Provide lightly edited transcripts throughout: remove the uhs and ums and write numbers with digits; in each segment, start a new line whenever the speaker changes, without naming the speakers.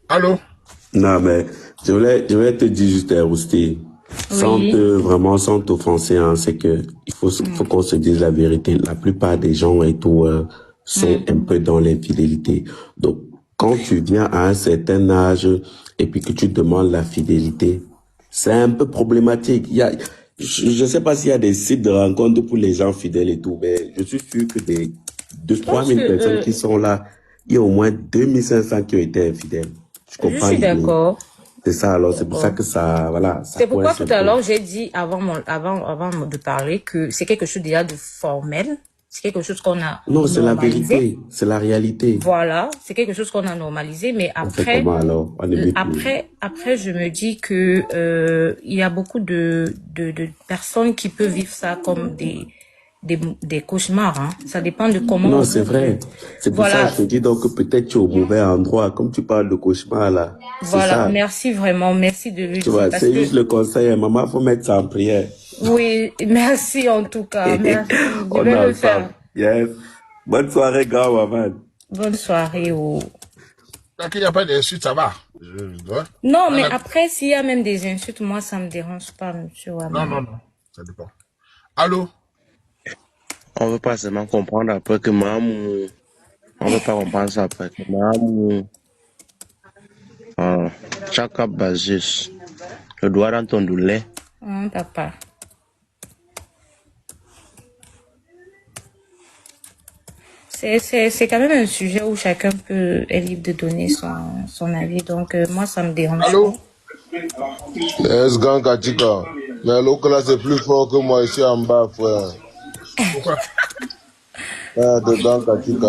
Allô?
Non, mais je vais te dire juste, Rousti,
Oui.
vraiment sans t'offenser, hein, c'est que faut qu'on se dise la vérité. La plupart des gens et tout sont un peu dans l'infidélité. Donc, quand tu viens à un certain âge et puis que tu demandes la fidélité, c'est un peu problématique. Je sais pas s'il y a des sites de rencontres pour les gens fidèles et tout, mais je suis sûr que des
Je
trois
pense que
mille personnes qui sont là, il y a au moins 2500 qui ont été infidèles. Tu
je
comprends
suis
l'idée?
d'accord.
C'est ça, alors c'est pour ça
D'accord.
que ça, voilà, ça
C'est pourquoi
coince
tout
un
à
peu.
l'heure j'ai dit avant de parler que c'est quelque chose déjà de formel. C'est quelque chose qu'on a
Non, c'est la
normalisé.
vérité, c'est la réalité.
Voilà, c'est quelque chose qu'on a normalisé, mais
On fait comment alors? On ne veut plus.
après, je me dis que il y a beaucoup de personnes qui peuvent vivre ça comme des cauchemars. Hein. Ça dépend de comment
Non, c'est
vous.
vrai. C'est pour ça
Voilà,
que je te dis donc que peut-être tu es au mauvais endroit. Comme tu parles de cauchemar là, c'est
voilà.
ça.
Merci vraiment, merci de le
Tu
dire
vois,
parce
c'est
que
juste le conseil. Hein. Maman, faut mettre ça en prière.
oui, merci en tout cas, merci. Je
On
vais
est
le
ensemble.
faire.
Yes. Bonne soirée, grand maman.
Bonne soirée.
Là, qu'il n'y a pas d'insulte, ça va. Je dois.
Non, mais
Voilà.
après, s'il y a même des insultes, moi, ça me dérange pas, monsieur
Non,
Waman.
non, non. Ça dépend. Allô?
On veut pas seulement comprendre après que Mamou, on veut pas comprendre ça après que Mamou, Chaka Bazus, le doigt dans ton doulet.
Papa. C'est quand même un sujet où chacun est libre de donner son avis. Donc, moi, ça me dérange
Allô?
pas.
Yes, gang Katika. Mais l'autre là, c'est plus fort que moi ici en bas, frère.
Pourquoi?
Ah, de gang Katika.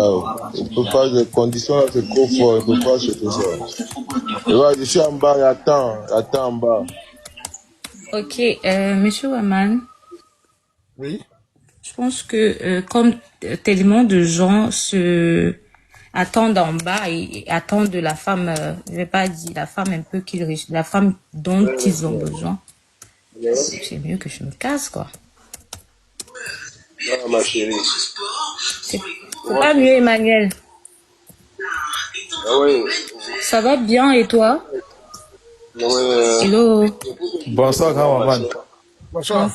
Il peut pas, les conditions là, c'est trop fort. Il peut pas se faire ça. Et ouais, je suis en bas, il attend en bas.
Ok, monsieur Waman,
Oui?
je pense que comme tellement de gens se attendent en bas et attendent de la femme, je vais pas dire la femme un peu la femme dont ils ont besoin, c'est mieux que je me casse, quoi.
Ah, ma chérie.
C'est pas mieux, Emmanuel.
Ah oui.
Ça va bien et toi?
Oui,
Hello.
Bonsoir, grand maman.
Bonsoir.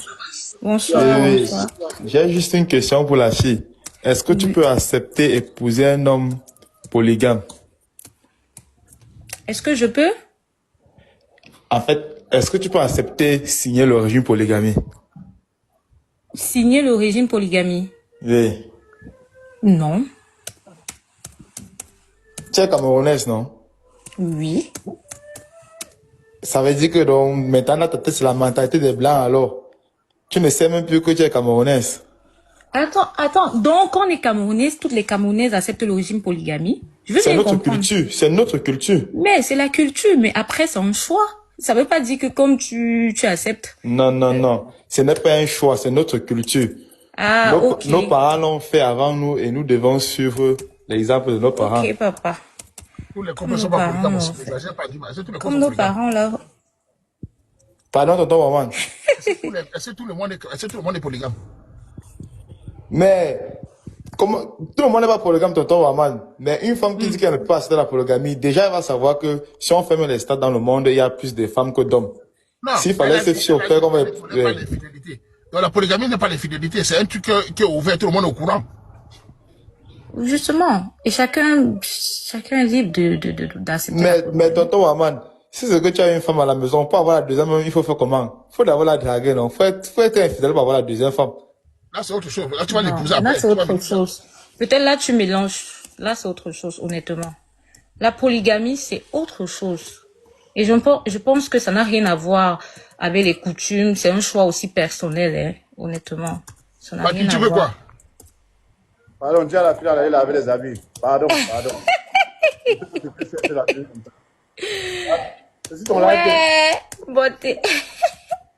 Bonsoir,
Oui,
bonsoir.
j'ai juste une question pour la fille. Est-ce que tu peux accepter épouser un homme polygame?
Est-ce que je peux?
En fait, est-ce que tu peux accepter signer le régime polygamie?
Signer le régime polygamie?
Oui.
Non.
Tu es camerounaise, non?
Oui.
Ça veut dire que donc, maintenant, ta tête, c'est la mentalité des Blancs, alors. Tu ne sais même plus que tu es camerounaise.
Attends. Donc, on est camerounaise, toutes les camerounaises acceptent le régime polygamie. Je veux
C'est
bien
notre
comprendre.
culture, c'est notre culture.
Mais c'est la culture, mais après, c'est un choix. Ça veut pas dire que comme tu acceptes.
Non, non, non. Ce n'est pas un choix, c'est notre culture.
Ah, ok.
Nos parents l'ont fait avant nous et nous devons suivre l'exemple de nos parents.
Ok, papa.
Tous les
Comme
couples sont
nos
pas polygames
parents,
aussi. J'ai pas dit, mais est-ce que tous les couples
comme
sont
nos
polygames?
parents, là.
Pardon, tonton maman.
Est-ce que tout le monde est polygame?
Mais, comment, tout le monde n'est pas polygame, tonton maman. Mais une femme qui dit qu'elle ne peut pas accepter la polygamie, déjà, elle va savoir que si on ferme les stades dans le monde, il y a plus de femmes que d'hommes.
Non.
S'il fallait se chauffer comme...
Il ne pas l'infidélité. Donc la polygamie n'est pas l'infidélité. C'est un truc qui est ouvert, tout le monde est au courant.
Justement. Et chacun est libre d'accepter.
Mais tonton maman, si c'est que tu as une femme à la maison, pour avoir la deuxième femme, il faut faire comment? Il faut d'abord la draguer, non? Faut être infidèle pour avoir la deuxième femme.
Là, c'est autre chose. Là, tu vas
Non,
l'épouser
là,
après.
c'est autre chose. Peut-être là, tu mélanges. Là, c'est autre chose, honnêtement. La polygamie, c'est autre chose. Et je pense que ça n'a rien à voir avec les coutumes. C'est un choix aussi personnel, hein, honnêtement. Ça n'a rien
Tu
à
veux
voir.
quoi?
Pardon, dis à la fille d'aller laver les habits. Pardon. C'est ton like.
Ouais, beauté.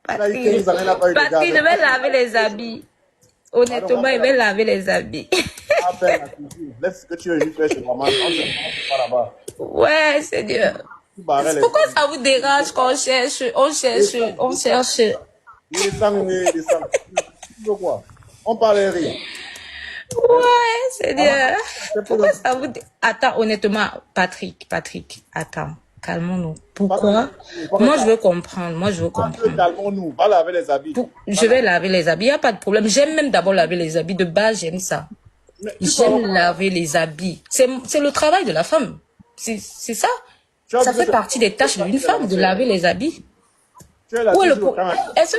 Patrick, je vais laver les habits. Honnêtement, il va laver les habits.
Laisse ce que tu veux juste faire chez maman. On se pas là-bas.
Ouais, Seigneur. Pourquoi ça vous dérange quand on cherche?
Il est sang. Tu veux quoi? On parle rien.
Ouais, c'est bien. Pourquoi ça vous... Attends, honnêtement, Patrick, attends, calmons-nous. Pourquoi? Moi, je veux comprendre,
Calmons-nous, va laver les habits.
Je vais laver les habits, il n'y a pas de problème. J'aime même d'abord laver les habits. De base, j'aime ça. J'aime laver les habits. C'est le travail de la femme. C'est ça. Ça fait partie des tâches d'une femme, de laver les habits. Est-ce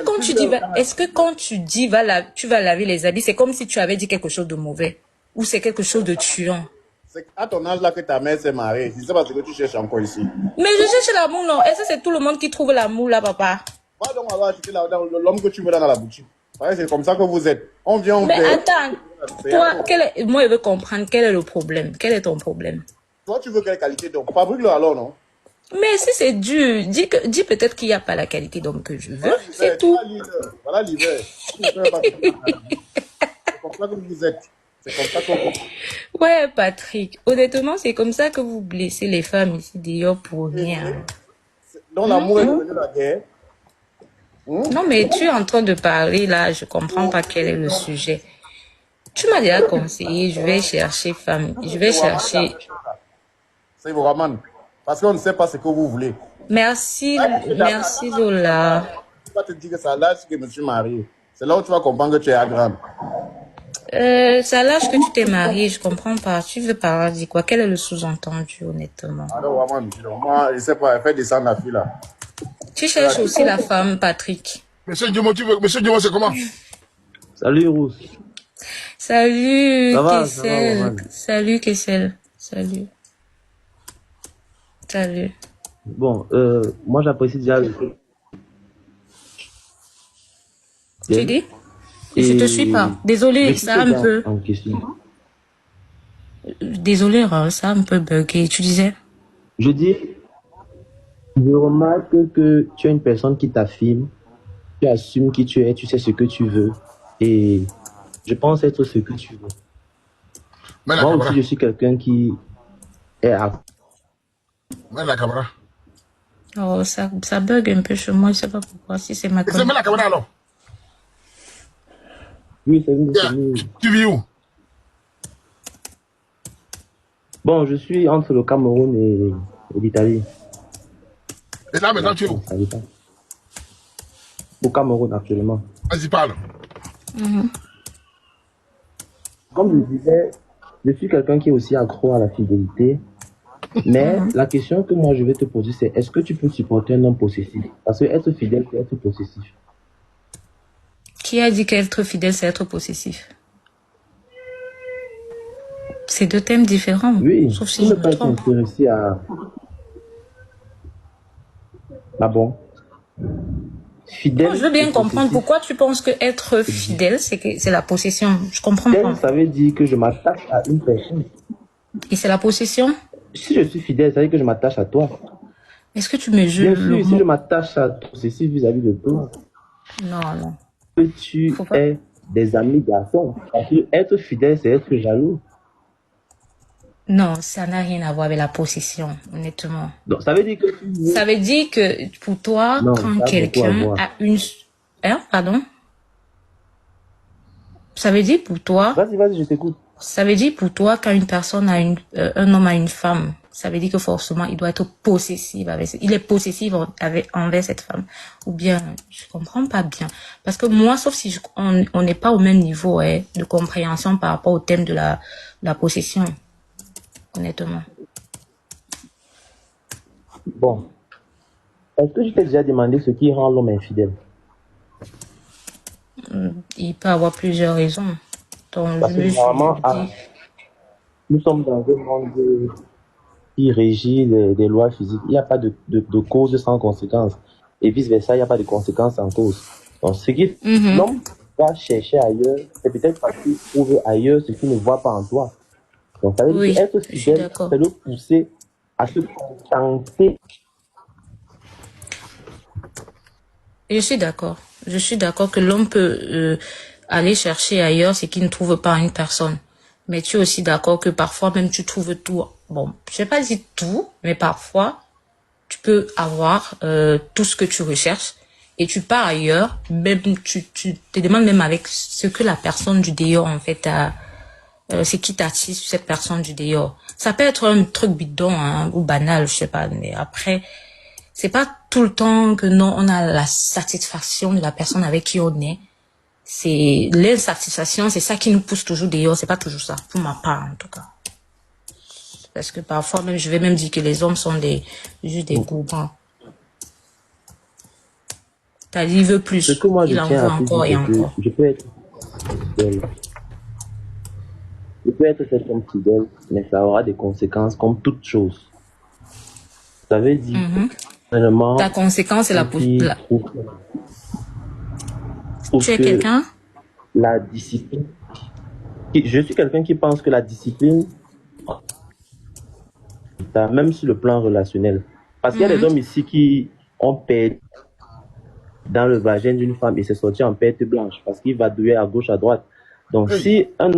que quand tu dis tu vas laver les habits, c'est comme si tu avais dit quelque chose de mauvais ou c'est quelque chose de tuant?
C'est à ton âge là que ta mère s'est mariée. Je ne sais pas ce que tu cherches encore ici.
Mais je cherche l'amour, non? Est-ce que c'est tout le monde qui trouve l'amour là, papa?
Va donc avoir acheté l'homme que tu veux dans la boutique. C'est comme ça que vous êtes. On vient, on
Mais
paye.
attends, toi, moi je veux comprendre quel est le problème. Quel est ton problème?
Toi, tu veux quelle qualité d'homme? Fabrique-le alors, non?
Mais si c'est dur, dis peut-être qu'il n'y a pas la qualité d'homme que je veux. C'est tout.
Voilà l'hiver. C'est comme ça que vous êtes. C'est comme ça que vous...
Ouais, Patrick. Honnêtement, c'est comme ça que vous blessez les femmes ici d'ailleurs pour rien.
Donc l'amour est devenu la guerre.
Non, mais tu es en train de parler là, je comprends pas quel est le sujet. Tu m'as déjà conseillé, je vais chercher femme, je vais chercher...
C'est vos Raman. Parce qu'on ne sait pas ce que vous voulez.
Merci Zola.
Je vais te dire que c'est à l'âge que je me suis marié. C'est là où tu vas comprendre que tu es à grande.
C'est à l'âge que tu t'es marié, je comprends pas. Tu veux parler de quoi? Quel est le sous-entendu, honnêtement?
Alors, moi, je sais pas, elle fait descendre la fille là.
Tu cherches aussi la femme, Patrick.
Monsieur Diomo, c'est comment?
Salut, Rousse.
Salut, Kessel.
va,
Salut, Kessel. Salut.
Bon, moi, j'apprécie déjà le...
Tu dis? Je te suis pas. Désolé, ça un peu... Désolé, ça a un peu bugué. Tu disais?
Je dis, je remarque que tu es une personne qui t'affirme, tu assumes qui tu es, tu sais ce que tu veux. Et je pense être ce que tu veux. Moi aussi, je suis quelqu'un qui est à...
Oh, ça bug un peu chez moi, je sais pas pourquoi. Si c'est ma caméra.
C'est la caméra alors?
Oui, c'est mieux.
Tu vis où?
Bon, je suis entre le Cameroun et l'Italie.
Et là, maintenant, tu es où?
Au Cameroun, actuellement.
Vas-y, parle.
Comme je disais, je suis quelqu'un qui est aussi accro à la fidélité. Mais la question que moi je vais te poser, c'est est-ce que tu peux supporter un homme possessif? Parce que être fidèle, c'est être possessif.
Qui a dit qu'être fidèle, c'est être possessif? C'est deux thèmes différents.
Oui,
sauf si
tu
je
ne
me
peux pas
trompe.
t'intéresser à... Ah bon? Fidèle.
Non, je veux bien comprendre pourquoi tu penses que être fidèle, c'est la possession. Je comprends pas.
Ça veut dire que je m'attache à une personne.
Et c'est la possession?
Si je suis fidèle, ça veut dire que je m'attache à toi.
Est-ce que tu me juges?
Bien sûr, si je m'attache à toi, c'est vis-à-vis de toi.
Non.
Que tu es des amis garçons. Parce que être fidèle, c'est être jaloux.
Non, ça n'a rien à voir avec la possession, honnêtement.
Donc, ça veut dire que...
Ça veut dire que pour toi,
non,
quand quelqu'un a une... Hein, pardon? Ça veut dire pour toi...
Vas-y, je t'écoute.
Ça veut dire pour toi, quand une personne a un homme a une femme, ça veut dire que forcément, il doit être possessif il est possessif envers cette femme. Ou bien, je comprends pas bien. Parce que moi, sauf si on n'est pas au même niveau de compréhension par rapport au thème de la possession. Honnêtement.
Bon. Est-ce que je t'ai déjà demandé ce qui rend l'homme infidèle?
Il peut avoir plusieurs raisons. Donc,
parce que normalement, nous sommes dans un monde qui régit des lois physiques. Il n'y a pas de cause sans conséquence. Et vice-versa, il n'y a pas de conséquences sans cause. Donc, ce qui l'homme va chercher ailleurs, c'est peut-être parce qu'il trouve ailleurs ce qu'il ne voit pas en toi. Donc, ça veut dire qu'être fidèle, c'est le pousser à se contenter.
Je suis d'accord. Je suis d'accord que l'homme peut aller chercher ailleurs ce qu'il ne trouve pas en une personne. Mais tu es aussi d'accord que parfois même tu trouves tout. Bon, je vais pas dire tout, mais parfois tu peux avoir tout ce que tu recherches et tu pars ailleurs. Même tu te demandes même avec ce que la personne du dehors en fait c'est qui t'attire sur cette personne du dehors. Ça peut être un truc bidon hein, ou banal, je sais pas, mais après, c'est pas tout le temps que non, on a la satisfaction de la personne avec qui on est. C'est l'insatisfaction, c'est ça qui nous pousse toujours dehors. C'est pas toujours ça, pour ma part en tout cas. Parce que parfois même, je vais même dire que les hommes sont juste des gourmands. C'est-à-dire, il veut plus.
Ce que moi je
Il en
tiens
veut
à te
encore et
dire, c'est que
encore.
je peux être fidèle. Je peux être cet homme fidèle, mais ça aura des conséquences comme toute chose. Ça veut dire, personnellement,
Ta conséquence, c'est la
qui trouve
Tu es
que
quelqu'un?
la discipline. Je suis quelqu'un qui pense que la discipline, même sur le plan relationnel. Parce qu'il y a des hommes ici qui ont perdu dans le vagin d'une femme et c'est sorti en perte blanche parce qu'il va douiller à gauche, à droite. Donc, si un